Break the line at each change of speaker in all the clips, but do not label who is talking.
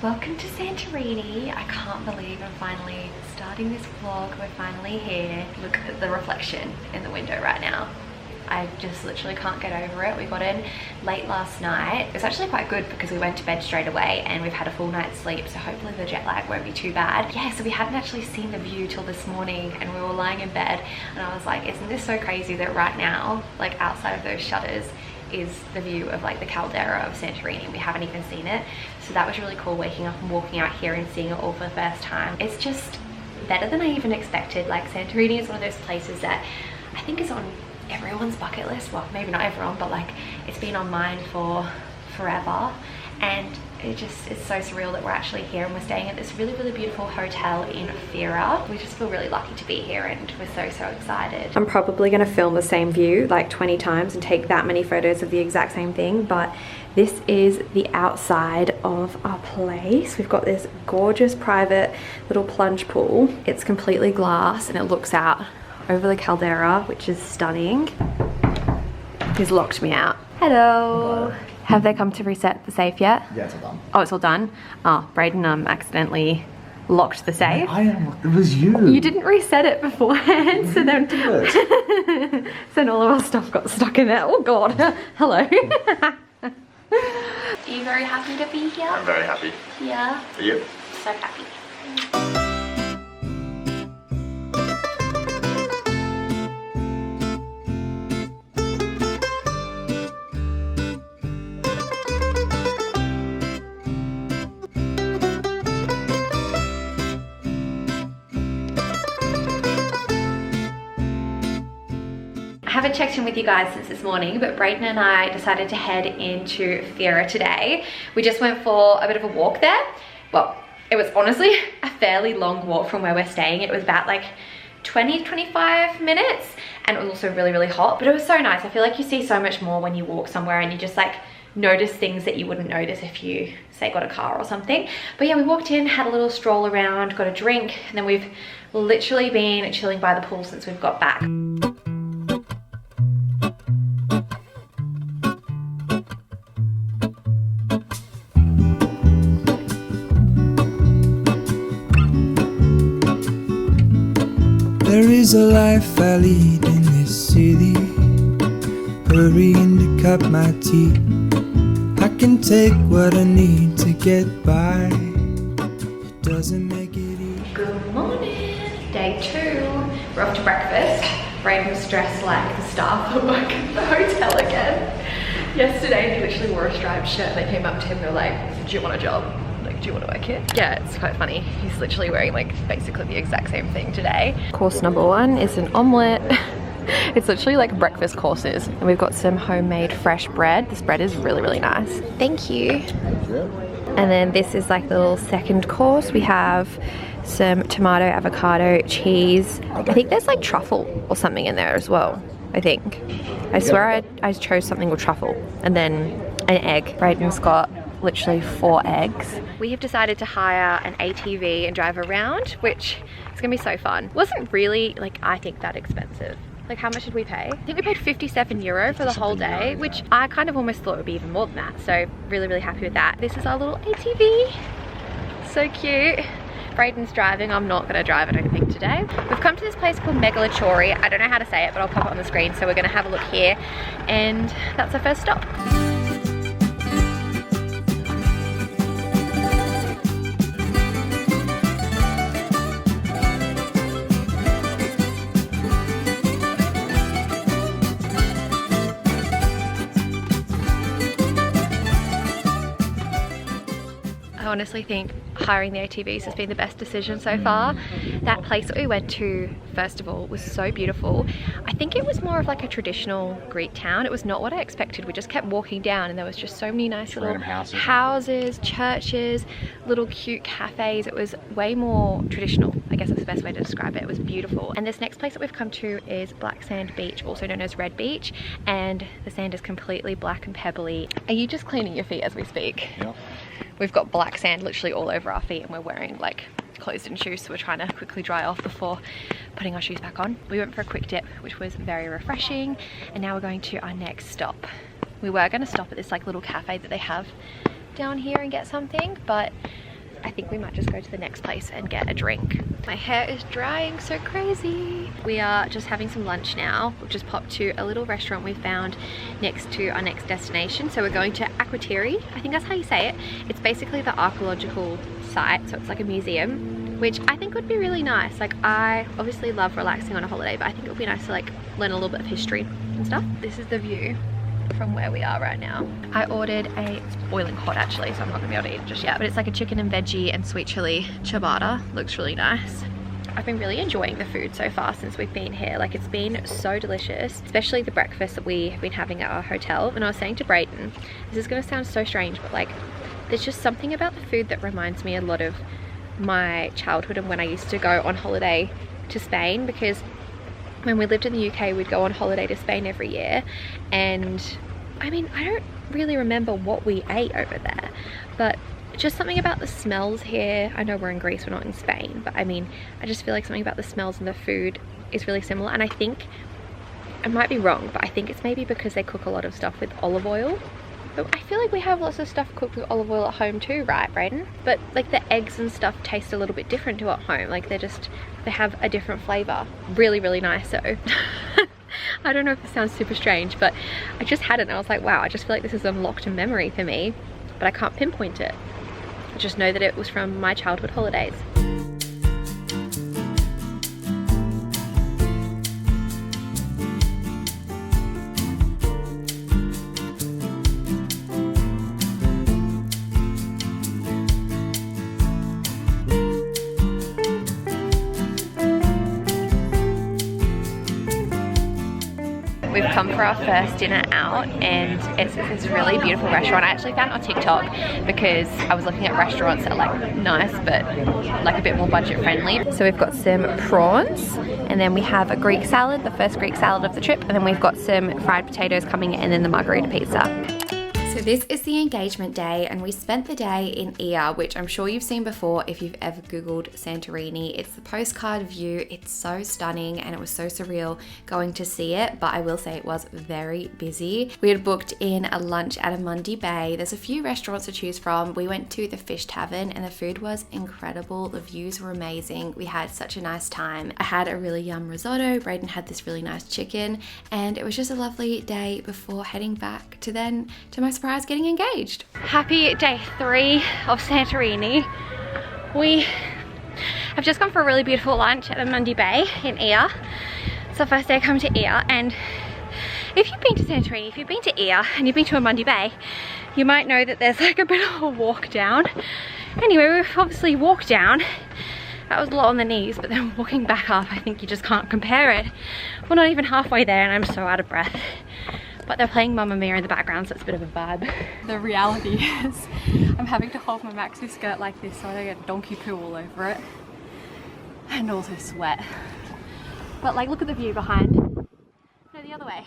Welcome to Santorini. I can't believe I'm finally starting this vlog. We're finally here. Look at the reflection in the window right now. I just literally can't get over it. We got in late last night. It's actually quite good because we went to bed straight away and we've had a full night's sleep, so hopefully the jet lag won't be too bad. Yeah, so we hadn't actually seen the view till this morning and we were lying in bed and I was like, isn't this so crazy that right now, like outside of those shutters, is the view of like the caldera of Santorini. We haven't even seen it. So that was really cool, waking up and walking out here and seeing it all for the first time. It's just better than I even expected. Like Santorini is one of those places that I think is on everyone's bucket list. Well, maybe not everyone, but like it's been on mine for forever. And it's so surreal that we're actually here and we're staying at this really, really beautiful hotel in Fira. We just feel really lucky to be here and we're so excited. I'm probably gonna film the same view like 20 times and take that many photos of the exact same thing, but this is the outside of our place. We've got this gorgeous private little plunge pool. It's completely glass and it looks out over the caldera, which is stunning. He's locked me out. Hello. Have they come to reset the safe yet?
Yeah, it's all done.
Oh, it's all done? Oh, Braden accidentally locked the safe.
I am, it was you.
You didn't reset it beforehand, so then so all of our stuff got stuck in there. Oh God, hello. Are you very happy to be here?
I'm very happy.
Yeah.
Are you?
So happy. I haven't checked in with you guys since this morning, but Braden and I decided to head into Fira today. We just went for a bit of a walk there. Well, it was honestly a fairly long walk from where we're staying. It was about like 20-25 minutes and it was also really, really hot, but it was so nice. I feel like you see so much more when you walk somewhere and you just like notice things that you wouldn't notice if you say got a car or something. But yeah, we walked in, had a little stroll around, got a drink, and then we've literally been chilling by the pool since we've got back.
There is a life I lead in this city, hurrying to cut my teeth. I can take what I need to get by. It doesn't make it easy.
Good morning. Day 2. We're off to breakfast. Braden was dressed like the staff at work at the hotel again. Yesterday he literally wore a striped shirt and they came up to him and they were like, do you want a job? Like, do you want to work here? Yeah, it's quite funny. He's literally wearing like basically the exact same thing today. Course number 1 is an omelette. It's literally like breakfast courses. And we've got some homemade fresh bread. This bread is really, really nice. Thank you. And then this is like the little second course. We have some tomato, avocado, cheese. I think there's like truffle or something in there as well, I think. I swear I chose something with truffle. And then an egg. Braden's got literally 4 eggs. We have decided to hire an ATV and drive around, which is gonna be so fun. Wasn't really, like, I think that expensive. Like, how much did we pay? I think we paid €57 for the whole day, which I kind of almost thought would be even more than that. So really, really happy with that. This is our little ATV. So cute. Braden's driving. I'm not gonna drive, I don't think, today. We've come to this place called Megalachori. I don't know how to say it, but I'll pop it on the screen. So we're gonna have a look here and that's our first stop. I honestly think hiring the ATVs has been the best decision so far. That place that we went to, first of all, was so beautiful. I think it was more of like a traditional Greek town. It was not what I expected. We just kept walking down and there was just so many nice little houses, churches, little cute cafes. It was way more traditional, I guess that's the best way to describe it. It was beautiful. And this next place that we've come to is Black Sand Beach, also known as Red Beach. And the sand is completely black and pebbly. Are you just cleaning your feet as we speak?
Yeah.
We've got black sand literally all over our feet and we're wearing like closed-in shoes, so we're trying to quickly dry off before putting our shoes back on. We went for a quick dip, which was very refreshing, and now we're going to our next stop. We were going to stop at this like little cafe that they have down here and get something, but I think we might just go to the next place and get a drink. My hair is drying so crazy. We are just having some lunch now. We've just popped to a little restaurant we found next to our next destination. So we're going to Aquatiri, I think that's how you say it. It's basically the archaeological site, so it's like a museum, which I think would be really nice. Like, I obviously love relaxing on a holiday, but I think it would be nice to like learn a little bit of history and stuff. This is the view from where we are right now. I ordered it's boiling hot actually, so I'm not gonna be able to eat it just yet, but it's like a chicken and veggie and sweet chili ciabatta. Looks really nice. I've been really enjoying the food so far since we've been here. Like, it's been so delicious, especially the breakfast that we have been having at our hotel. And I was saying to Brayden, this is gonna sound so strange, but like, there's just something about the food that reminds me a lot of my childhood and when I used to go on holiday to Spain, because when we lived in the UK, we'd go on holiday to Spain every year. And I mean, I don't really remember what we ate over there, but just something about the smells here. I know we're in Greece, we're not in Spain, but I mean, I just feel like something about the smells and the food is really similar. And I think, I might be wrong, but I think it's maybe because they cook a lot of stuff with olive oil. But I feel like we have lots of stuff cooked with olive oil at home too, right, Brayden? But like the eggs and stuff taste a little bit different to at home. Like they have a different flavor. Really, really nice. So I don't know if this sounds super strange, but I just had it and I was like, wow, I just feel like this is unlocked a memory for me, but I can't pinpoint it. I just know that it was from my childhood holidays. We've come for our first dinner out, and it's this really beautiful restaurant. I actually found it on TikTok because I was looking at restaurants that are like nice but like a bit more budget friendly. So we've got some prawns, and then we have a Greek salad, the first Greek salad of the trip, and then we've got some fried potatoes coming in, and then the margarita pizza. So this is the engagement day, and we spent the day in Ia, which I'm sure you've seen before if you've ever Googled Santorini. It's the postcard view. It's so stunning, and it was so surreal going to see it, but I will say it was very busy. We had booked in a lunch at a Mundi Bay. There's a few restaurants to choose from. We went to the Fish Tavern, and the food was incredible. The views were amazing. We had such a nice time. I had a really yum risotto. Brayden had this really nice chicken, and it was just a lovely day before heading back to my surprise getting engaged. Happy day 3 of Santorini. We have just gone for a really beautiful lunch at a Mundi Bay in Ia. It's our first day coming to Ia, and if you've been to Santorini, if you've been to Ia and you've been to a Mundi Bay, you might know that there's like a bit of a walk down. Anyway, we've obviously walked down. That was a lot on the knees, but then walking back up, I think you just can't compare it. We're not even halfway there, and I'm so out of breath. But they're playing Mamma Mia in the background, so it's a bit of a vibe. The reality is I'm having to hold my maxi skirt like this so I don't get donkey poo all over it. And also sweat. But like, look at the view behind. No, the other way.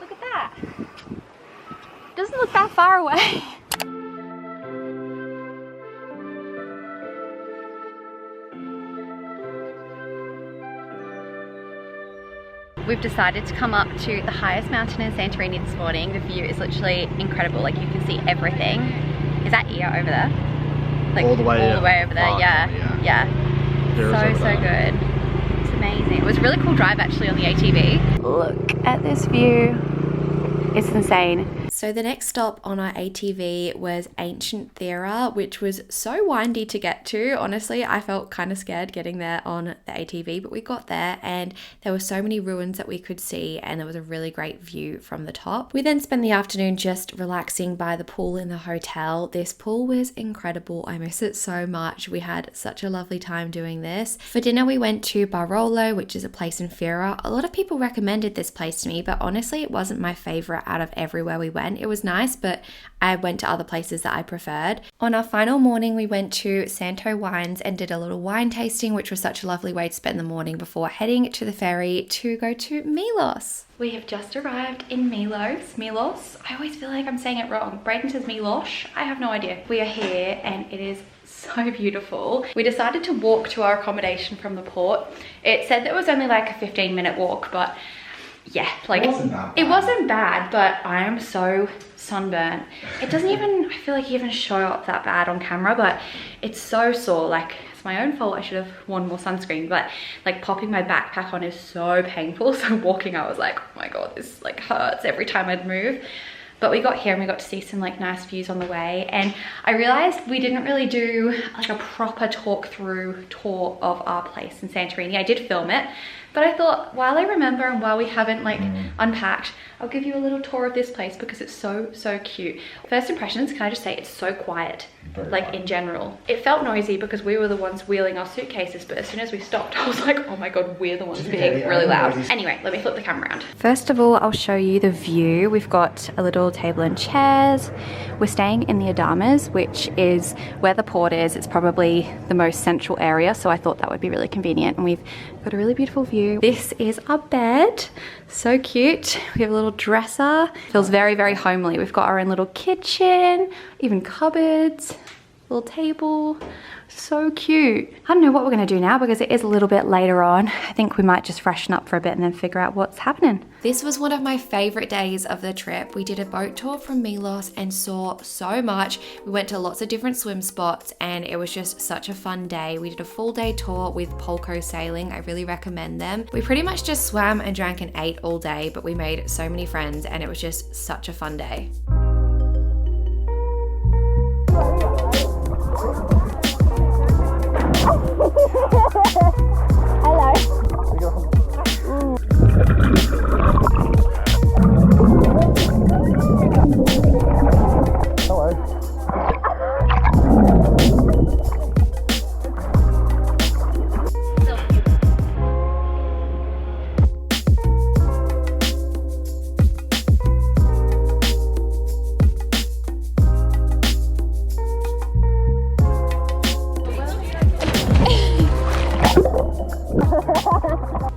Look at that. It doesn't look that far away. We've decided to come up to the highest mountain in Santorini this morning. The view is literally incredible. Like, you can see everything. Is that Ia over there? Like all the way over there. Oh, yeah. So good. It's amazing. It was a really cool drive actually on the ATV. Look at this view. It's insane. So the next stop on our ATV was Ancient Thera, which was so windy to get to. Honestly, I felt kind of scared getting there on the ATV, but we got there and there were so many ruins that we could see, and there was a really great view from the top. We then spent the afternoon just relaxing by the pool in the hotel. This pool was incredible. I miss it so much. We had such a lovely time doing this. For dinner, we went to Barolo, which is a place in Fira. A lot of people recommended this place to me, but honestly, it wasn't my favorite out of everywhere we went. It was nice, but I went to other places that I preferred. On our final morning, we went to Santo Wines and did a little wine tasting, which was such a lovely way to spend the morning before heading to the ferry to go to Milos. We have just arrived in Milos. Milos? I always feel like I'm saying it wrong. Brayden says Milos. I have no idea. We are here and it is so beautiful. We decided to walk to our accommodation from the port. It said that it was only like a 15-minute walk, but yeah, like it wasn't bad, but I am so sunburnt. It doesn't even, I feel like, even show up that bad on camera, but it's so sore. Like, it's my own fault. I should have worn more sunscreen, but like popping my backpack on is so painful. So walking, I was like, oh my God, this like hurts every time I'd move. But we got here and we got to see some like nice views on the way. And I realized we didn't really do like a proper tour of our place in Santorini. I did film it, but I thought while I remember and while we haven't like unpacked, I'll give you a little tour of this place because it's so, so cute. First impressions, can I just say it's so quiet, like in general. It felt noisy because we were the ones wheeling our suitcases, but as soon as we stopped, I was like, oh my God, we're the ones being really loud. Anyway, let me flip the camera around. First of all, I'll show you the view. We've got a little table and chairs. We're staying in the Adamas, which is where the port is. It's probably the most central area, so I thought that would be really convenient. And we've got a really beautiful view. This is our bed. So cute. We have a little dresser. Feels very, very homely. We've got our own little kitchen, even cupboards, little table. So cute. I don't know what we're gonna do now because it is a little bit later on. I think we might just freshen up for a bit and then figure out what's happening. This was one of my favorite days of the trip. We did a boat tour from Milos and saw so much. We went to lots of different swim spots and it was just such a fun day. We did a full day tour with Polco sailing. I really recommend them. We pretty much just swam and drank and ate all day, but we made so many friends and it was just such a fun day.
Hello.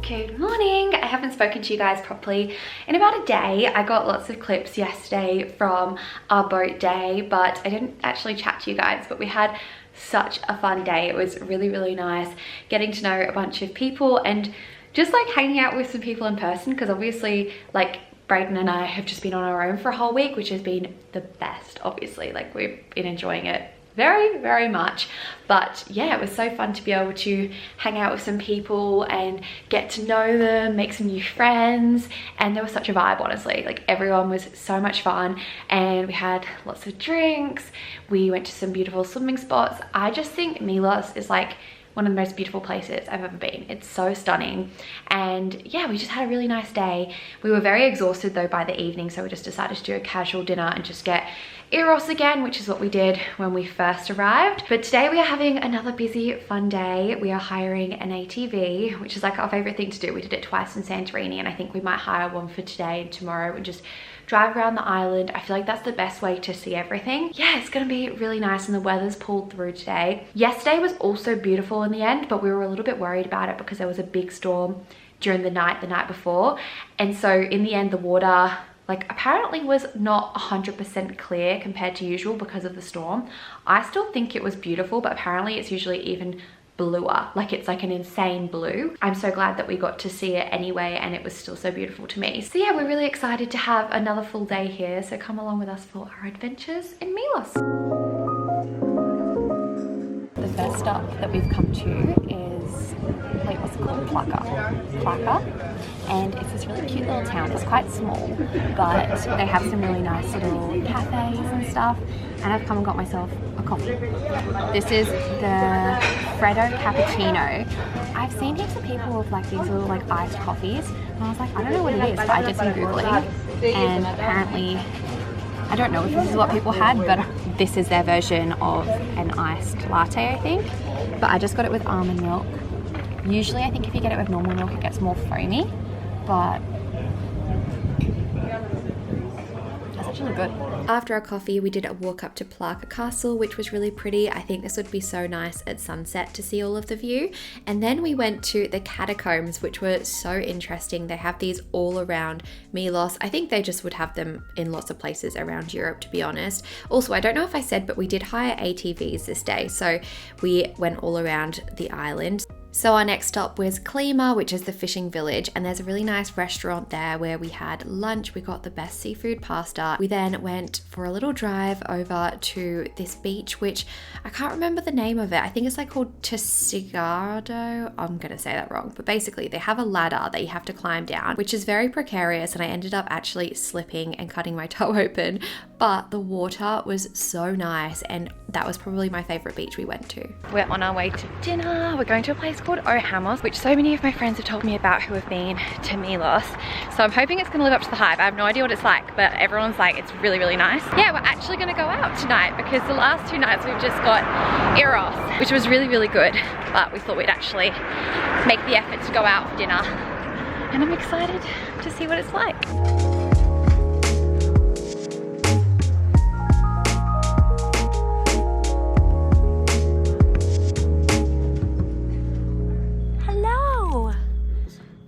Good morning. I haven't spoken to you guys properly in about a day. I got lots of clips yesterday from our boat day, but I didn't actually chat to you guys, but we had such a fun day. It was really, really nice getting to know a bunch of people and just like hanging out with some people in person, because obviously like Brayden and I have just been on our own for a whole week, which has been the best. Obviously, like we've been enjoying it very, very much. But yeah, it was so fun to be able to hang out with some people and get to know them, make some new friends, and there was such a vibe, honestly. Like everyone was so much fun and we had lots of drinks. We went to some beautiful swimming spots. I just think Milos is like one of the most beautiful places I've ever been. It's so stunning. And yeah, we just had a really nice day. We were very exhausted though by the evening, so we just decided to do a casual dinner and just get Eros again, which is what we did when we first arrived. But today we are having another busy, fun day. We are hiring an ATV, which is like our favorite thing to do. We did it twice in Santorini and I think we might hire one for today and tomorrow and just drive around the island. I feel like that's the best way to see everything. Yeah, it's gonna be really nice and the weather's pulled through today. Yesterday was also beautiful in the end, but we were a little bit worried about it because there was a big storm during the night before. And so in the end, the water like apparently was not 100% clear compared to usual because of the storm. I still think it was beautiful, but apparently it's usually even bluer, like it's like an insane blue. I'm so glad that we got to see it anyway and it was still so beautiful to me. So yeah, we're really excited to have another full day here, so come along with us for our adventures in Milos. The first stop that we've come to is, wait, what's it called? Plaka. And it's this really cute little town. It's quite small, but they have some really nice little cafes and stuff. And I've come and got myself a coffee. This is the Freddo Cappuccino. I've seen heaps of people with like these little like iced coffees. And I was like, I don't know what it is, but I did some Googling. And apparently, I don't know if this is what people had, but this is their version of an iced latte, I think. But I just got it with almond milk. Usually I think if you get it with normal milk, it gets more foamy, but that's actually good. After our coffee, we did a walk up to Plaka Castle, which was really pretty. I think this would be so nice at sunset to see all of the view. And then we went to the catacombs, which were so interesting. They have these all around Milos. I think they just would have them in lots of places around Europe, to be honest. Also, I don't know if I said, but we did hire ATVs this day. So we went all around the island. So our next stop was Klima, which is the fishing village, and there's a really nice restaurant there where we had lunch. We got the best seafood pasta. We then went for a little drive over to this beach, which I can't remember the name of it. I think it's like called Tessigado. I'm gonna say that wrong, but basically they have a ladder that you have to climb down, which is very precarious, and I ended up actually slipping and cutting my toe open, but the water was so nice, and that was probably my favorite beach we went to. We're on our way to dinner. We're going to a place called Ohamos, which so many of my friends have told me about who have been to Milos. So I'm hoping it's gonna live up to the hype. I have no idea what it's like, but everyone's like, it's really, really nice. Yeah, we're actually gonna go out tonight because the last 2 nights we've just got Eros, which was really, really good. But we thought we'd actually make the effort to go out for dinner. And I'm excited to see what it's like.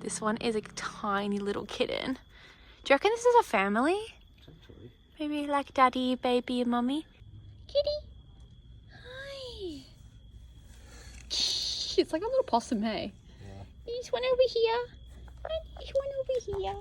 This one is a tiny little kitten. Do you reckon this is a family? Maybe like daddy, baby, and mommy? Kitty. Hi. It's like a little possum, hey? Yeah. There's one over here. There's one over here.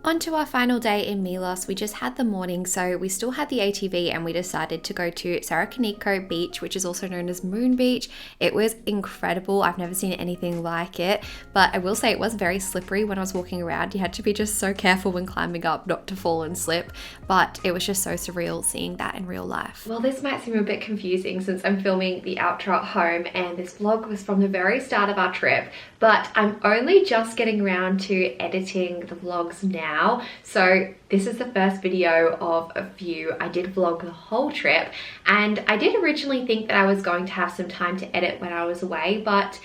On to our final day in Milos. We just had the morning, so we still had the ATV and we decided to go to Sarakoniko Beach, which is also known as Moon Beach. It was incredible. I've never seen anything like it, but I will say it was very slippery when I was walking around. You had to be just so careful when climbing up not to fall and slip, but it was just so surreal seeing that in real life. Well, this might seem a bit confusing since I'm filming the outro at home and this vlog was from the very start of our trip, but I'm only just getting around to editing the vlogs now. So this is the first video of a few. I did vlog the whole trip and I did originally think that I was going to have some time to edit when I was away, but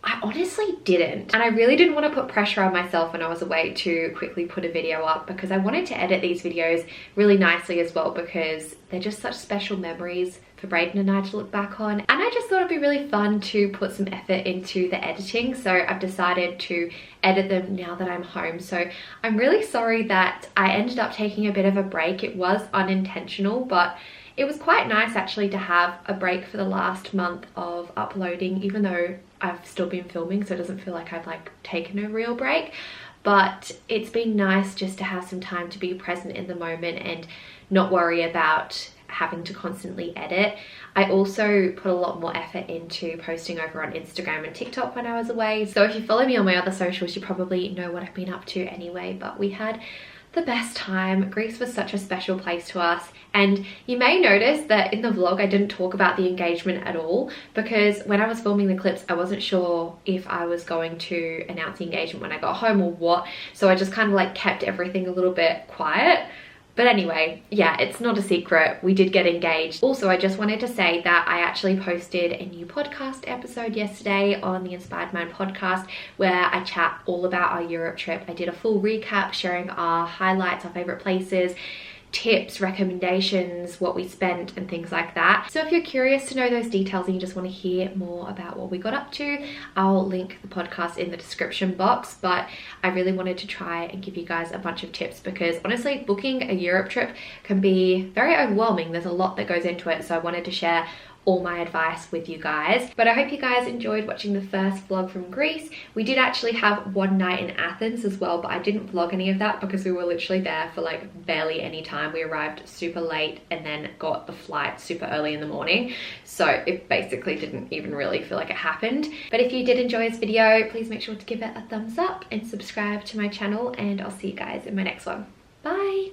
I honestly didn't. And I really didn't want to put pressure on myself when I was away to quickly put a video up because I wanted to edit these videos really nicely as well because they're just such special memories for Brayden and I to look back on. And I just thought it'd be really fun to put some effort into the editing. So I've decided to edit them now that I'm home. So I'm really sorry that I ended up taking a bit of a break. It was unintentional, but it was quite nice actually to have a break for the last month of uploading, even though I've still been filming, so it doesn't feel like I've like taken a real break. But it's been nice just to have some time to be present in the moment and not worry about having to constantly edit. I also put a lot more effort into posting over on Instagram and TikTok when I was away. So if you follow me on my other socials, you probably know what I've been up to anyway, but we had the best time. Greece was such a special place to us. And you may notice that in the vlog, I didn't talk about the engagement at all because when I was filming the clips, I wasn't sure if I was going to announce the engagement when I got home or what. So I just kind of like kept everything a little bit quiet. But anyway, yeah, it's not a secret. We did get engaged. Also, I just wanted to say that I actually posted a new podcast episode yesterday on the Inspired Mind podcast where I chat all about our Europe trip. I did a full recap sharing our highlights, our favorite places, tips, recommendations, what we spent and things like that. So if you're curious to know those details and you just want to hear more about what we got up to, I'll link the podcast in the description box. But I really wanted to try and give you guys a bunch of tips because honestly, booking a Europe trip can be very overwhelming. There's a lot that goes into it, so I wanted to share all my advice with you guys. But I hope you guys enjoyed watching the first vlog from Greece. We did actually have one night in Athens as well, but I didn't vlog any of that because we were literally there for like barely any time. We arrived super late and then got the flight super early in the morning. So it basically didn't even really feel like it happened. But if you did enjoy this video, please make sure to give it a thumbs up and subscribe to my channel, and I'll see you guys in my next one. Bye.